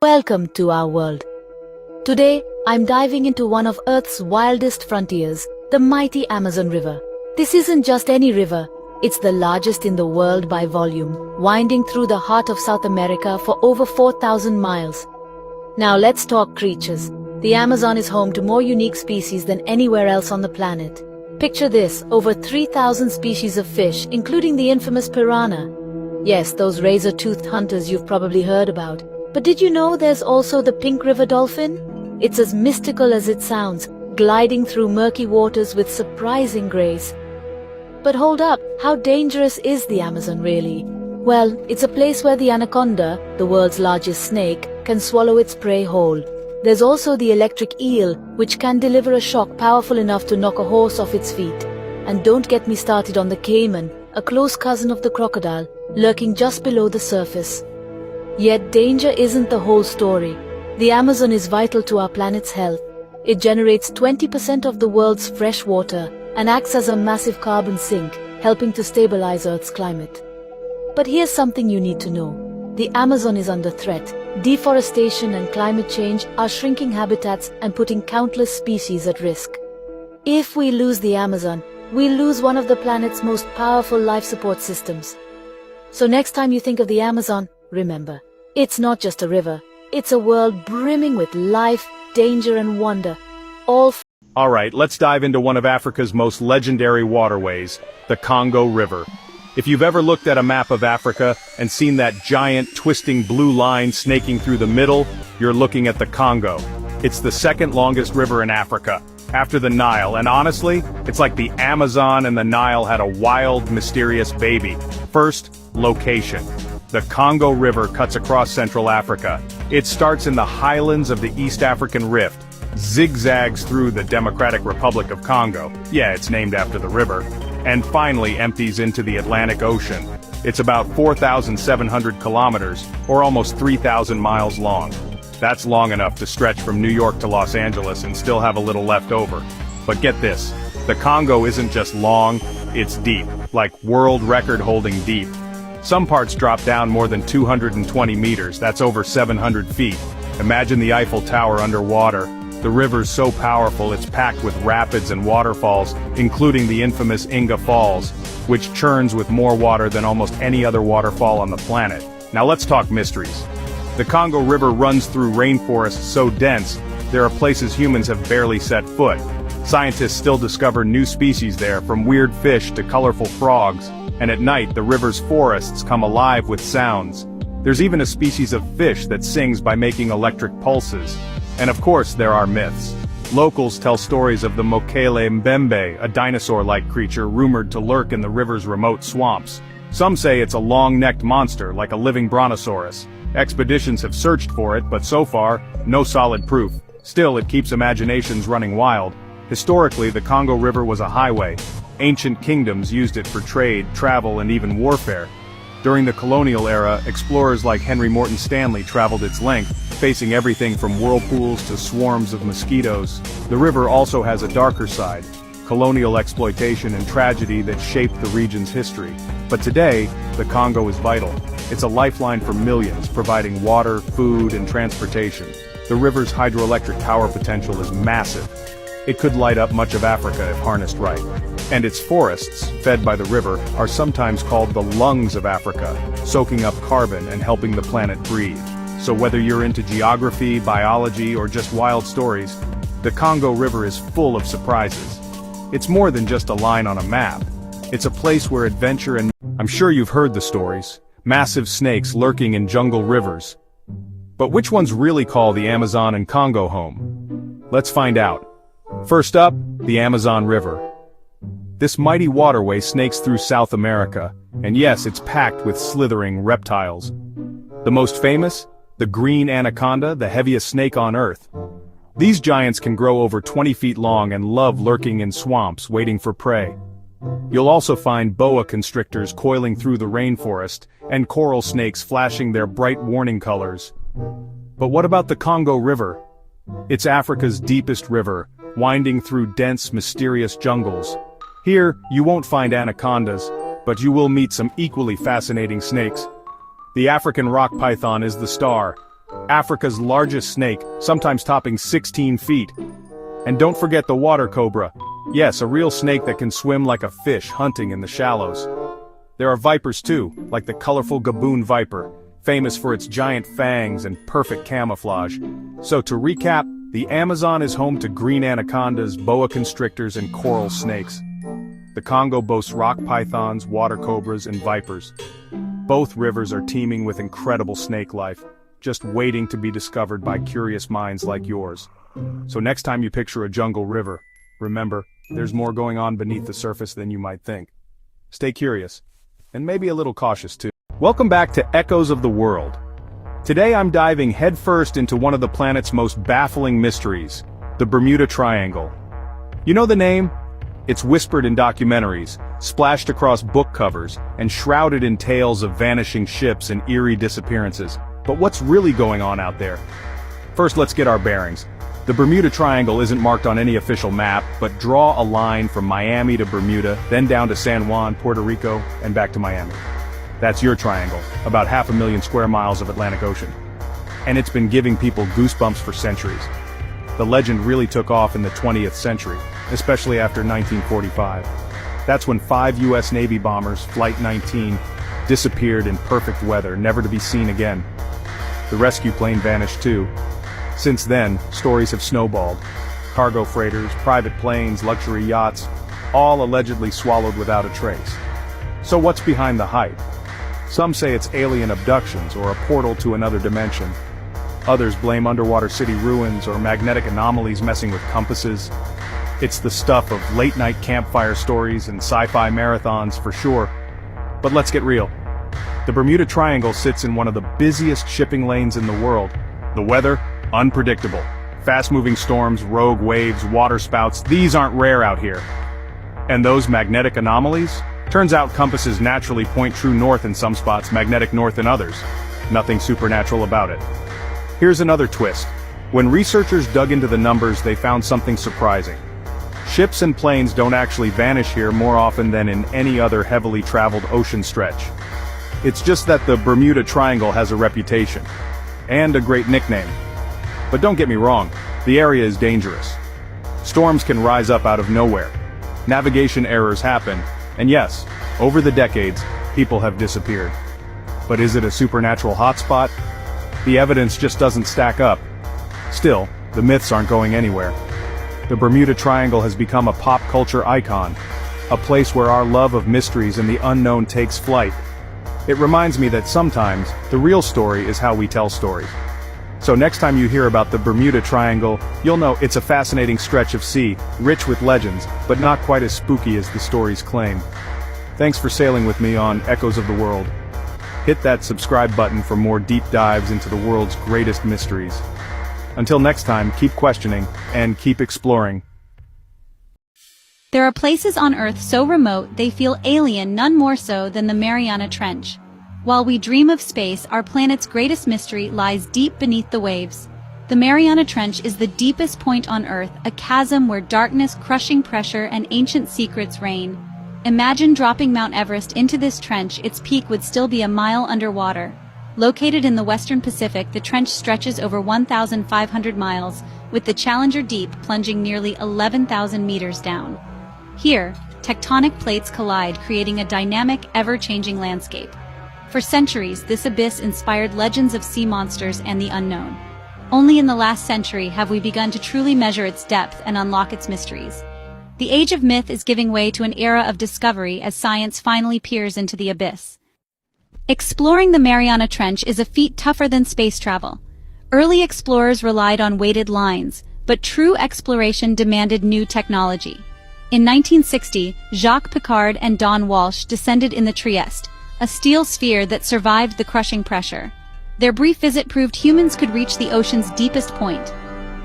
Welcome to our world. Today, I'm diving into one of Earth's wildest frontiers, the mighty Amazon River. This isn't just any river, it's the largest in the world by volume, winding through the heart of South America for over 4,000 miles. Now let's talk creatures. The Amazon is home to more unique species than anywhere else on the planet. Picture this, over 3,000 species of fish, including the infamous piranha. Yes, those razor-toothed hunters you've probably heard about. But did you know there's also the pink river dolphin? It's as mystical as it sounds, gliding through murky waters with surprising grace. But hold up, how dangerous is the Amazon really? Well, it's a place where the anaconda, the world's largest snake, can swallow its prey whole. There's also the electric eel, which can deliver a shock powerful enough to knock a horse off its feet. And don't get me started on the caiman, a close cousin of the crocodile, lurking just below the surface. Yet danger isn't the whole story. The Amazon is vital to our planet's health. It generates 20% of the world's fresh water and acts as a massive carbon sink, helping to stabilize Earth's climate. But here's something you need to know. The Amazon is under threat. Deforestation and climate change are shrinking habitats and putting countless species at risk. If we lose the Amazon, we lose one of the planet's most powerful life support systems. So next time you think of the Amazon, remember, it's not just a river, it's a world brimming with life, danger and wonder, Alright, let's dive into one of Africa's most legendary waterways, the Congo River. If you've ever looked at a map of Africa and seen that giant, twisting blue line snaking through the middle, you're looking at the Congo. It's the second longest river in Africa, after the Nile, and honestly, it's like the Amazon and the Nile had a wild, mysterious baby. First, location. The Congo River cuts across Central Africa. It starts in the highlands of the East African Rift, zigzags through the Democratic Republic of Congo, yeah, it's named after the river, and finally empties into the Atlantic Ocean. It's about 4,700 kilometers, or almost 3,000 miles long. That's long enough to stretch from New York to Los Angeles and still have a little left over. But get this, the Congo isn't just long, it's deep, like world record-holding deep. Some parts drop down more than 220 meters, that's over 700 feet. Imagine the Eiffel Tower underwater. The river's so powerful it's packed with rapids and waterfalls, including the infamous Inga Falls, which churns with more water than almost any other waterfall on the planet. Now let's talk mysteries. The Congo River runs through rainforests so dense, there are places humans have barely set foot. Scientists still discover new species there, from weird fish to colorful frogs, and at night the river's forests come alive with sounds. There's even a species of fish that sings by making electric pulses. And of course there are myths. Locals tell stories of the Mokele Mbembe, a dinosaur-like creature rumored to lurk in the river's remote swamps. Some say it's a long-necked monster like a living brontosaurus. Expeditions have searched for it, but so far, no solid proof. Still, it keeps imaginations running wild. Historically, the Congo River was a highway. Ancient kingdoms used it for trade, travel, and even warfare. During the colonial era, explorers like Henry Morton Stanley traveled its length, facing everything from whirlpools to swarms of mosquitoes. The river also has a darker side, colonial exploitation and tragedy that shaped the region's history. But today, the Congo is vital. It's a lifeline for millions, providing water, food, and transportation. The river's hydroelectric power potential is massive. It could light up much of Africa if harnessed right. And its forests, fed by the river, are sometimes called the lungs of Africa, soaking up carbon and helping the planet breathe. So whether you're into geography, biology, or just wild stories, the Congo River is full of surprises. It's more than just a line on a map. It's a place where adventure and... I'm sure you've heard the stories. Massive snakes lurking in jungle rivers. But which ones really call the Amazon and Congo home? Let's find out. First up, the Amazon River. This mighty waterway snakes through South America, and yes, it's packed with slithering reptiles. The most famous? The green anaconda, the heaviest snake on Earth. These giants can grow over 20 feet long and love lurking in swamps waiting for prey. You'll also find boa constrictors coiling through the rainforest, and coral snakes flashing their bright warning colors. But what about the Congo River? It's Africa's deepest river, winding through dense, mysterious jungles. Here, you won't find anacondas, but you will meet some equally fascinating snakes. The African rock python is the star, Africa's largest snake, sometimes topping 16 feet. And don't forget the water cobra. Yes, a real snake that can swim like a fish hunting in the shallows. There are vipers too, like the colorful Gaboon viper, famous for its giant fangs and perfect camouflage. So to recap, the Amazon is home to green anacondas, boa constrictors, and coral snakes. The Congo boasts rock pythons, water cobras, and vipers. Both rivers are teeming with incredible snake life, just waiting to be discovered by curious minds like yours. So next time you picture a jungle river, remember, there's more going on beneath the surface than you might think. Stay curious, and maybe a little cautious too. Welcome back to Echoes of the World. Today I'm diving headfirst into one of the planet's most baffling mysteries, the Bermuda Triangle. You know the name? It's whispered in documentaries, splashed across book covers, and shrouded in tales of vanishing ships and eerie disappearances. But what's really going on out there? First, let's get our bearings. The Bermuda Triangle isn't marked on any official map, but draw a line from Miami to Bermuda, then down to San Juan, Puerto Rico, and back to Miami. That's your triangle, about 500,000 square miles of Atlantic Ocean. And it's been giving people goosebumps for centuries. The legend really took off in the 20th century, especially after 1945. That's when 5 U.S. Navy bombers, Flight 19, disappeared in perfect weather, never to be seen again. The rescue plane vanished too. Since then, stories have snowballed. Cargo freighters, private planes, luxury yachts, all allegedly swallowed without a trace. So what's behind the hype? Some say it's alien abductions or a portal to another dimension. Others blame underwater city ruins or magnetic anomalies messing with compasses. It's the stuff of late-night campfire stories and sci-fi marathons for sure. But let's get real. The Bermuda Triangle sits in one of the busiest shipping lanes in the world. The weather? Unpredictable. Fast-moving storms, rogue waves, waterspouts, these aren't rare out here. And those magnetic anomalies? Turns out compasses naturally point true north in some spots, magnetic north in others. Nothing supernatural about it. Here's another twist. When researchers dug into the numbers, they found something surprising. Ships and planes don't actually vanish here more often than in any other heavily traveled ocean stretch. It's just that the Bermuda Triangle has a reputation. And a great nickname. But don't get me wrong, the area is dangerous. Storms can rise up out of nowhere. Navigation errors happen. And yes, over the decades, people have disappeared. But is it a supernatural hotspot? The evidence just doesn't stack up. Still, the myths aren't going anywhere. The Bermuda Triangle has become a pop culture icon, a place where our love of mysteries and the unknown takes flight. It reminds me that sometimes, the real story is how we tell stories. So next time you hear about the Bermuda Triangle, you'll know it's a fascinating stretch of sea, rich with legends, but not quite as spooky as the stories claim. Thanks for sailing with me on Echoes of the World. Hit that subscribe button for more deep dives into the world's greatest mysteries. Until next time, keep questioning, and keep exploring. There are places on Earth so remote they feel alien, none more so than the Mariana Trench. While we dream of space, our planet's greatest mystery lies deep beneath the waves. The Mariana Trench is the deepest point on Earth, a chasm where darkness, crushing pressure, and ancient secrets reign. Imagine dropping Mount Everest into this trench, its peak would still be a mile underwater. Located in the western Pacific, the trench stretches over 1,500 miles, with the Challenger Deep plunging nearly 11,000 meters down. Here, tectonic plates collide, creating a dynamic, ever-changing landscape. For centuries, this abyss inspired legends of sea monsters and the unknown. Only in the last century have we begun to truly measure its depth and unlock its mysteries. The age of myth is giving way to an era of discovery as science finally peers into the abyss. Exploring the Mariana Trench is a feat tougher than space travel. Early explorers relied on weighted lines, but true exploration demanded new technology. In 1960, Jacques Piccard and Don Walsh descended in the Trieste, a steel sphere that survived the crushing pressure. Their brief visit proved humans could reach the ocean's deepest point.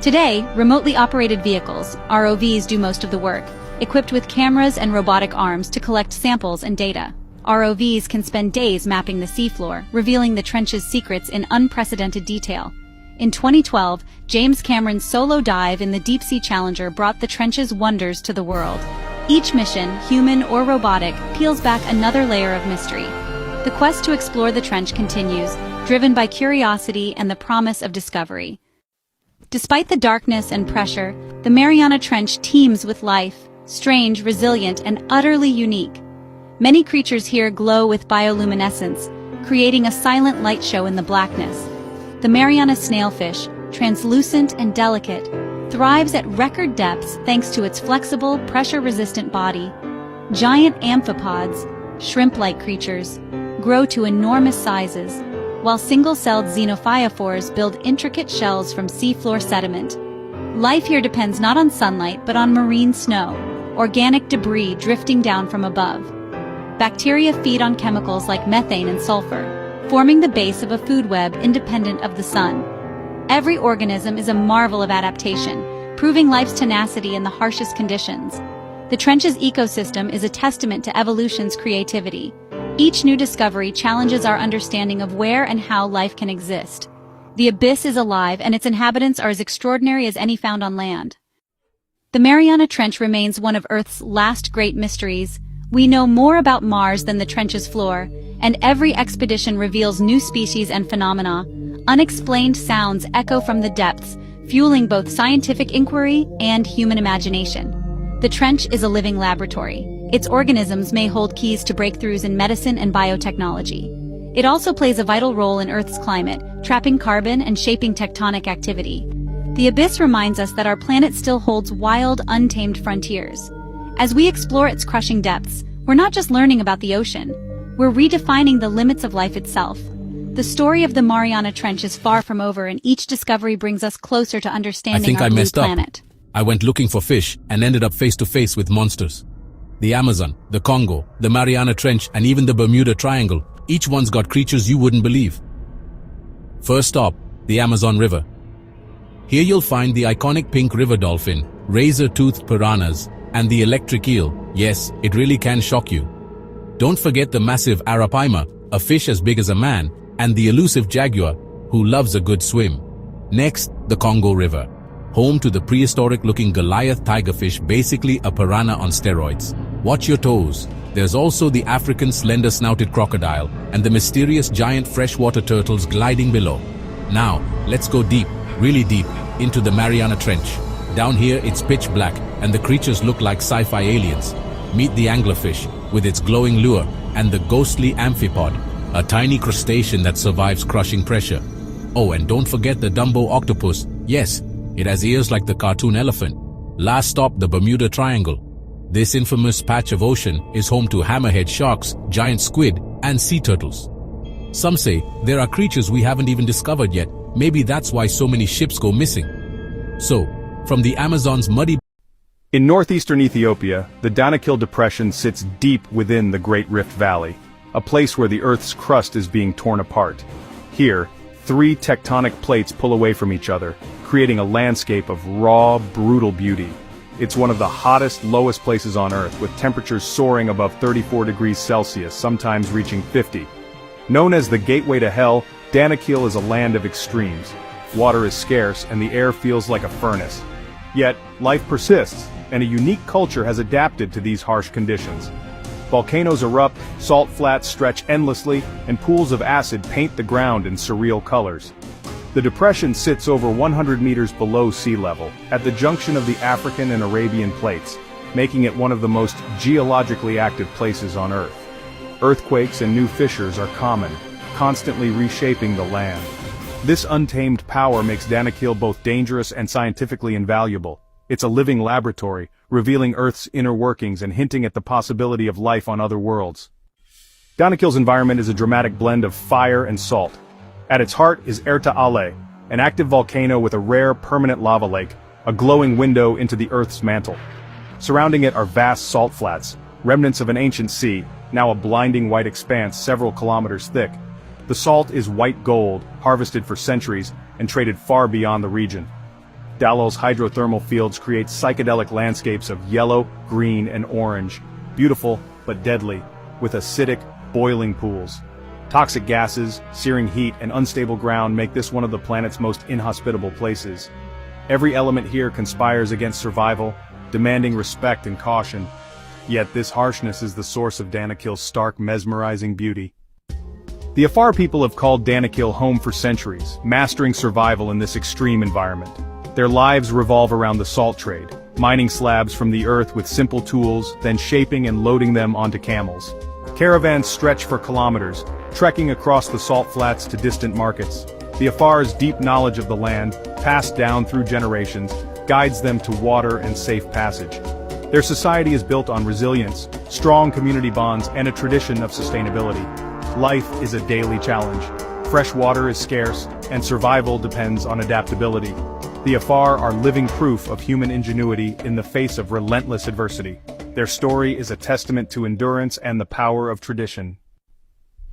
Today, remotely operated vehicles, ROVs, do most of the work, equipped with cameras and robotic arms to collect samples and data. ROVs can spend days mapping the seafloor, revealing the trench's secrets in unprecedented detail. In 2012, James Cameron's solo dive in the deep-sea Challenger brought the trench's wonders to the world. Each mission, human or robotic, peels back another layer of mystery. The quest to explore the trench continues, driven by curiosity and the promise of discovery. Despite the darkness and pressure, the Mariana Trench teems with life, strange, resilient, and utterly unique. Many creatures here glow with bioluminescence, creating a silent light show in the blackness. The Mariana snailfish, translucent and delicate, thrives at record depths thanks to its flexible, pressure-resistant body. Giant amphipods, shrimp-like creatures, grow to enormous sizes, while single-celled xenophyophores build intricate shells from seafloor sediment. Life here depends not on sunlight but on marine snow, organic debris drifting down from above. Bacteria feed on chemicals like methane and sulfur, forming the base of a food web independent of the sun. Every organism is a marvel of adaptation, proving life's tenacity in the harshest conditions. The trench's ecosystem is a testament to evolution's creativity. Each new discovery challenges our understanding of where and how life can exist. The abyss is alive, and its inhabitants are as extraordinary as any found on land. The Mariana Trench remains one of Earth's last great mysteries. We know more about Mars than the trench's floor, and every expedition reveals new species and phenomena. Unexplained sounds echo from the depths, fueling both scientific inquiry and human imagination. The trench is a living laboratory. Its organisms may hold keys to breakthroughs in medicine and biotechnology. It also plays a vital role in Earth's climate, trapping carbon and shaping tectonic activity. The abyss reminds us that our planet still holds wild, untamed frontiers. As we explore its crushing depths, we're not just learning about the ocean, we're redefining the limits of life itself. The story of the Mariana Trench is far from over, and each discovery brings us closer to understanding our blue planet. I went looking for fish and ended up face to face with monsters. The Amazon, the Congo, the Mariana Trench, and even the Bermuda Triangle, each one's got creatures you wouldn't believe. First stop, the Amazon River. Here you'll find the iconic pink river dolphin, razor-toothed piranhas, and the electric eel. Yes, it really can shock you. Don't forget the massive arapaima, a fish as big as a man, and the elusive jaguar, who loves a good swim. Next, the Congo River, home to the prehistoric-looking Goliath tigerfish, basically a piranha on steroids. Watch your toes. There's also the African slender-snouted crocodile and the mysterious giant freshwater turtles gliding below. Now, let's go deep, really deep, into the Mariana Trench. Down here, it's pitch black, and the creatures look like sci-fi aliens. Meet the anglerfish, with its glowing lure, and the ghostly amphipod, a tiny crustacean that survives crushing pressure. Oh, and don't forget the Dumbo octopus. Yes, it has ears like the cartoon elephant. Last stop, the Bermuda Triangle. This infamous patch of ocean is home to hammerhead sharks, giant squid, and sea turtles. Some say there are creatures we haven't even discovered yet. Maybe that's why so many ships go missing. So, from the Amazon's muddy... In northeastern Ethiopia, the Danakil Depression sits deep within the Great Rift Valley, a place where the Earth's crust is being torn apart. Here, 3 tectonic plates pull away from each other, creating a landscape of raw, brutal beauty. It's one of the hottest, lowest places on Earth, with temperatures soaring above 34 degrees Celsius, sometimes reaching 50. Known as the gateway to hell, Danakil is a land of extremes. Water is scarce, and the air feels like a furnace. Yet, life persists, and a unique culture has adapted to these harsh conditions. Volcanoes erupt, salt flats stretch endlessly, and pools of acid paint the ground in surreal colors. The depression sits over 100 meters below sea level, at the junction of the African and Arabian plates, making it one of the most geologically active places on Earth. Earthquakes and new fissures are common, constantly reshaping the land. This untamed power makes Danakil both dangerous and scientifically invaluable. It's a living laboratory, revealing Earth's inner workings and hinting at the possibility of life on other worlds. Danakil's environment is a dramatic blend of fire and salt. At its heart is Erta Ale, an active volcano with a rare permanent lava lake, a glowing window into the Earth's mantle. Surrounding it are vast salt flats, remnants of an ancient sea, now a blinding white expanse several kilometers thick. The salt is white gold, harvested for centuries, and traded far beyond the region. Dallol's hydrothermal fields create psychedelic landscapes of yellow, green, and orange, beautiful but deadly, with acidic, boiling pools. Toxic gases, searing heat, and unstable ground make this one of the planet's most inhospitable places. Every element here conspires against survival, demanding respect and caution. Yet this harshness is the source of Danakil's stark, mesmerizing beauty. The Afar people have called Danakil home for centuries, mastering survival in this extreme environment. Their lives revolve around the salt trade, mining slabs from the earth with simple tools, then shaping and loading them onto camels. Caravans stretch for kilometers, trekking across the salt flats to distant markets. The Afar's deep knowledge of the land, passed down through generations, guides them to water and safe passage. Their society is built on resilience, strong community bonds, and a tradition of sustainability. Life is a daily challenge. Fresh water is scarce, and survival depends on adaptability. The Afar are living proof of human ingenuity in the face of relentless adversity. Their story is a testament to endurance and the power of tradition.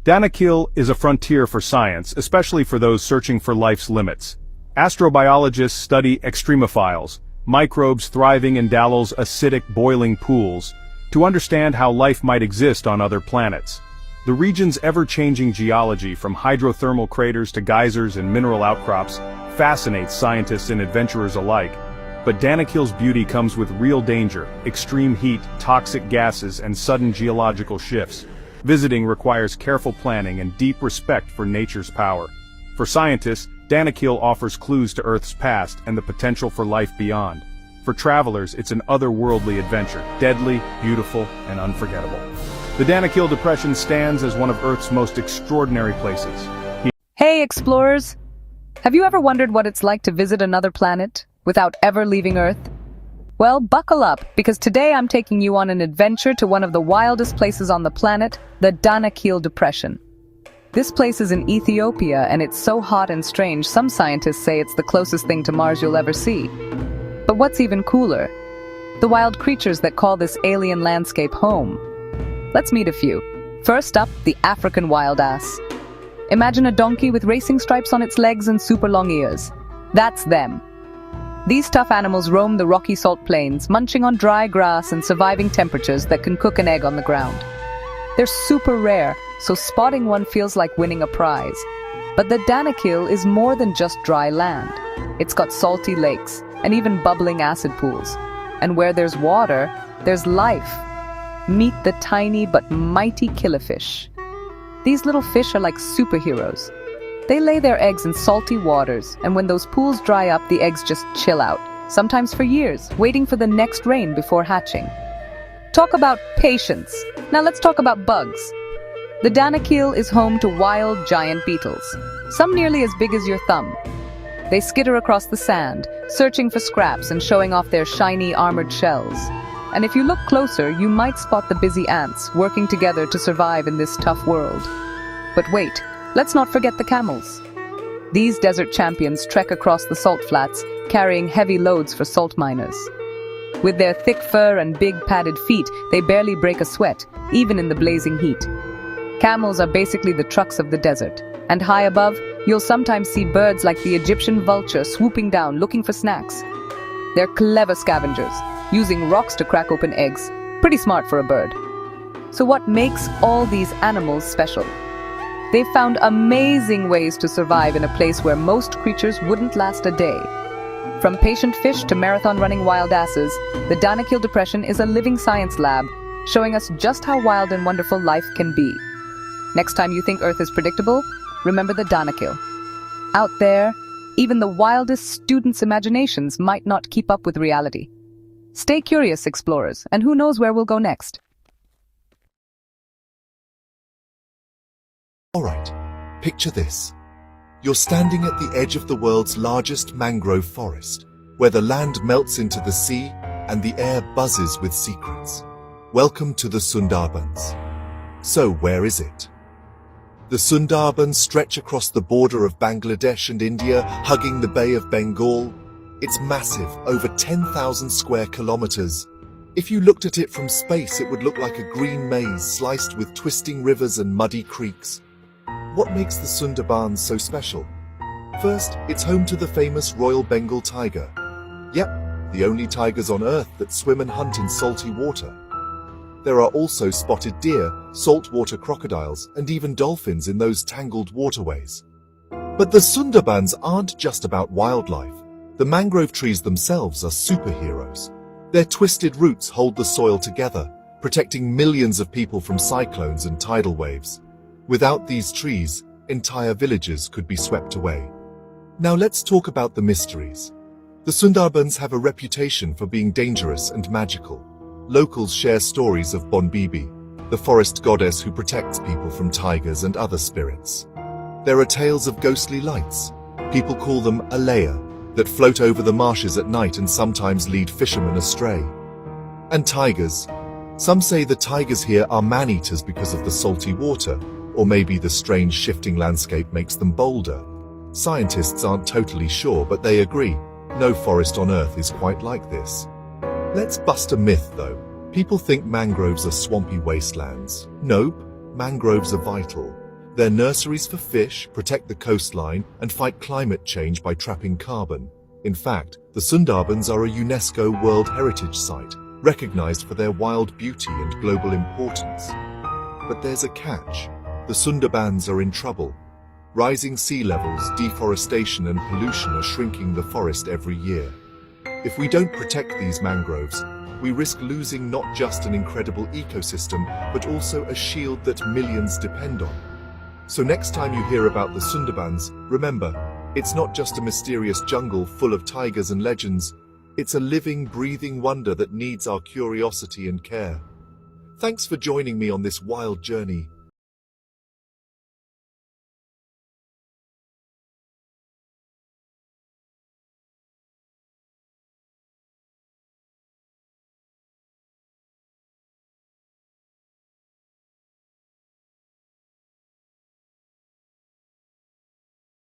Danakil is a frontier for science, especially for those searching for life's limits. Astrobiologists study extremophiles, microbes thriving in Dalil's acidic boiling pools, to understand how life might exist on other planets. The region's ever-changing geology, from hydrothermal craters to geysers and mineral outcrops, fascinates scientists and adventurers alike. But Danakil's beauty comes with real danger: extreme heat, toxic gases, and sudden geological shifts. Visiting requires careful planning and deep respect for nature's power. For scientists, Danakil offers clues to Earth's past and the potential for life beyond. For travelers, it's an otherworldly adventure, deadly, beautiful, and unforgettable. The Danakil Depression stands as one of Earth's most extraordinary places. Hey, explorers! Have you ever wondered what it's like to visit another planet without ever leaving Earth? Well, buckle up, because today I'm taking you on an adventure to one of the wildest places on the planet, the Danakil Depression. This place is in Ethiopia, and it's so hot and strange, some scientists say it's the closest thing to Mars you'll ever see. But what's even cooler? The wild creatures that call this alien landscape home. Let's meet a few. First up, the African wild ass. Imagine a donkey with racing stripes on its legs and super long ears. That's them. These tough animals roam the rocky salt plains, munching on dry grass and surviving temperatures that can cook an egg on the ground. They're super rare, so spotting one feels like winning a prize. But the Danakil is more than just dry land. It's got salty lakes and even bubbling acid pools. And where there's water, there's life. Meet the tiny but mighty killifish. These little fish are like superheroes. They lay their eggs in salty waters, and when those pools dry up, the eggs just chill out, sometimes for years, waiting for the next rain before hatching. Talk about patience. Now let's talk about bugs. The Danakil is home to wild giant beetles, some nearly as big as your thumb. They skitter across the sand, searching for scraps and showing off their shiny armored shells. And if you look closer, you might spot the busy ants working together to survive in this tough world. But wait, let's not forget the camels. These desert champions trek across the salt flats, carrying heavy loads for salt miners. With their thick fur and big padded feet, they barely break a sweat, even in the blazing heat. Camels are basically the trucks of the desert, and high above, you'll sometimes see birds like the Egyptian vulture swooping down looking for snacks. They're clever scavengers, using rocks to crack open eggs. Pretty smart for a bird. So what makes all these animals special? They've found amazing ways to survive in a place where most creatures wouldn't last a day. From patient fish to marathon-running wild asses, the Danakil Depression is a living science lab, showing us just how wild and wonderful life can be. Next time you think Earth is predictable, remember the Danakil. Out there, even the wildest students' imaginations might not keep up with reality. Stay curious, explorers, and who knows where we'll go next. Alright, picture this. You're standing at the edge of the world's largest mangrove forest, where the land melts into the sea and the air buzzes with secrets. Welcome to the Sundarbans. So where is it? The Sundarbans stretch across the border of Bangladesh and India, hugging the Bay of Bengal. It's massive, over 10,000 square kilometers. If you looked at it from space, it would look like a green maze sliced with twisting rivers and muddy creeks. What makes the Sundarbans so special? First, it's home to the famous Royal Bengal tiger. Yep, the only tigers on Earth that swim and hunt in salty water. There are also spotted deer, saltwater crocodiles, and even dolphins in those tangled waterways. But the Sundarbans aren't just about wildlife. The mangrove trees themselves are superheroes. Their twisted roots hold the soil together, protecting millions of people from cyclones and tidal waves. Without these trees, entire villages could be swept away. Now let's talk about the mysteries. The Sundarbans have a reputation for being dangerous and magical. Locals share stories of Bon Bibi, the forest goddess who protects people from tigers and other spirits. There are tales of ghostly lights, people call them alaya, that float over the marshes at night and sometimes lead fishermen astray. And tigers. Some say the tigers here are man-eaters because of the salty water, or maybe the strange shifting landscape makes them bolder. Scientists aren't totally sure, but they agree, no forest on Earth is quite like this. Let's bust a myth though. People think mangroves are swampy wastelands. Nope, mangroves are vital. They're nurseries for fish, protect the coastline, and fight climate change by trapping carbon. In fact, the Sundarbans are a UNESCO World Heritage Site, recognized for their wild beauty and global importance. But there's a catch. The Sundarbans are in trouble. Rising sea levels, deforestation and pollution are shrinking the forest every year. If we don't protect these mangroves, we risk losing not just an incredible ecosystem, but also a shield that millions depend on. So next time you hear about the Sundarbans, remember, it's not just a mysterious jungle full of tigers and legends, it's a living, breathing wonder that needs our curiosity and care. Thanks for joining me on this wild journey.